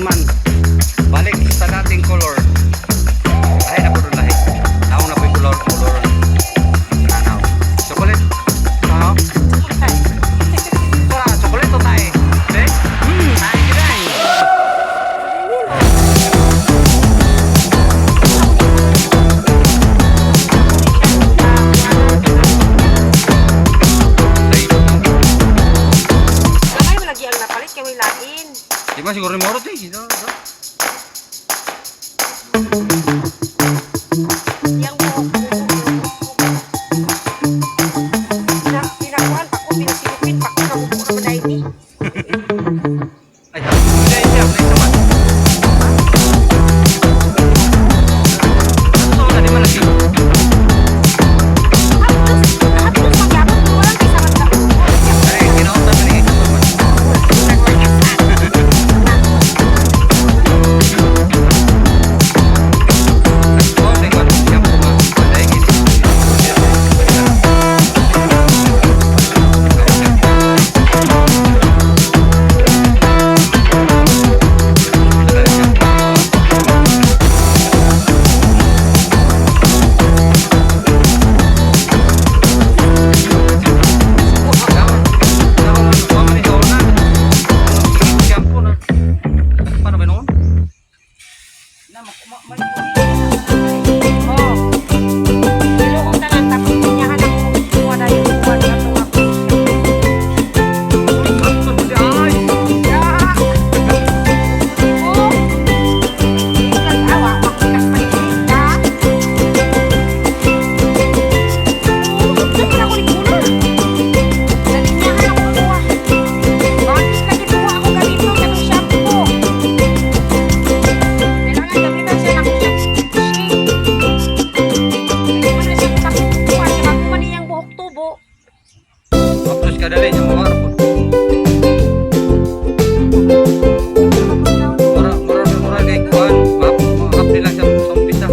man. Balik sa dating color. Ay na po doon lahi. Naong na po yung color. Ano? Chocolate? Ano? Chocolate to tayo. Eh? Ay, giday. Di ba siguro yung morot eh. Yang buhok pinakuhan pa ko, pinasilipin pa ko, nabubuo naman na ini. Ay, hindi naman. Ano na di man lagi? Hapos magyabot mo lang isa man lang. Ay, kinautan na rin. Kadali niya mga arapon. Mura kay kuhan. Makakapli lang sa umpisa.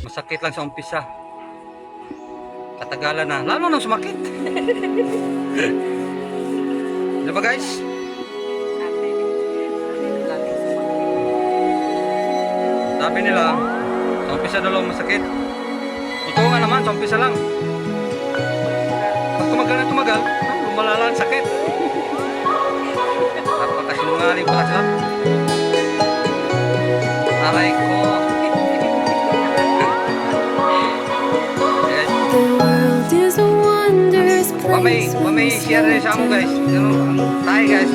Masakit lang sa umpisa. Katagalan na. Lalo nang sumakit. Diba guys? Sabi nila, sa umpisa daw masakit. Totoo nga naman, sa umpisa lang. Pag tumagal, lumalala ang sakit. Napakasinungaling pala sila. Aray ko. Wamay share rin sa amo guys. Tayo guys.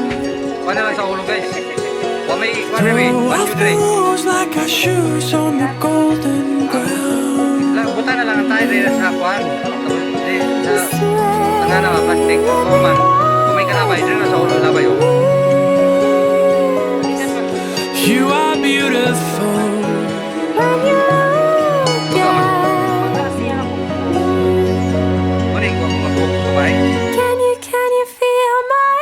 Paano lang sa ulo guys. Wamay, like our shoes on the golden ground. buta na lang tayo rin sa kuhan. Sa tanga na plastic. Kuman. Kung may kalabay, rin na sa ulo labay. You are beautiful. Can you feel my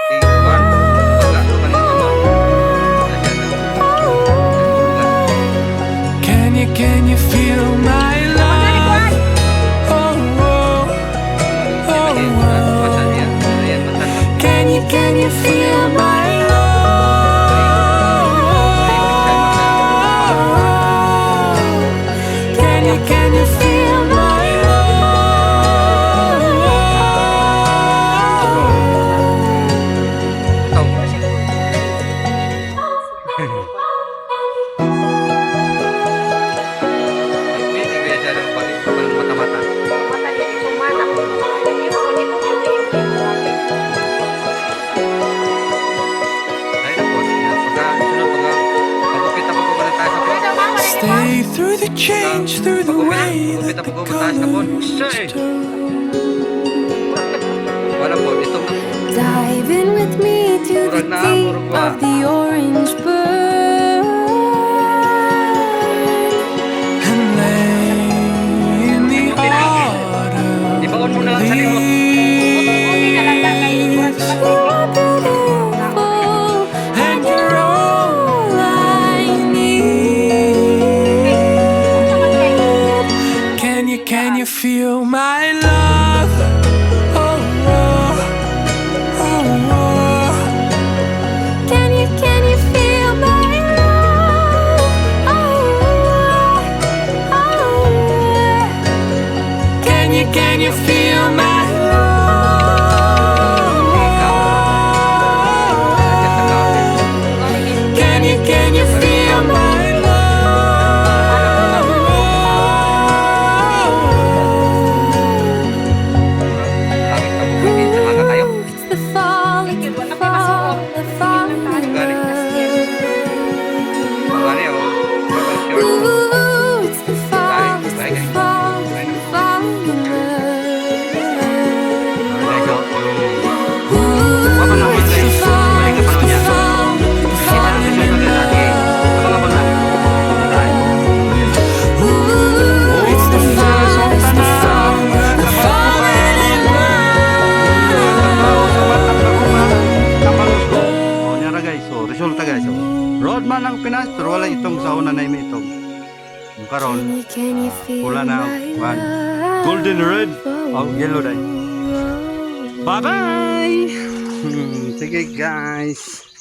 Can you feel my love? Oh, oh, oh, oh. Can you feel my love? Can you feel my Mata-mata. mata niya di sumata? Stay through the change, through the way that the colors Dive in with me to the deep of the orange burn and lay in the autumn leaves. And you're all I need. Can you feel my love? Oh, oh. Roadman ang Pinas, pero wala itong sa una na may itong. Yung karon, pula na, one. Golden red, oh, yellow dye. Bye-bye! Sige guys.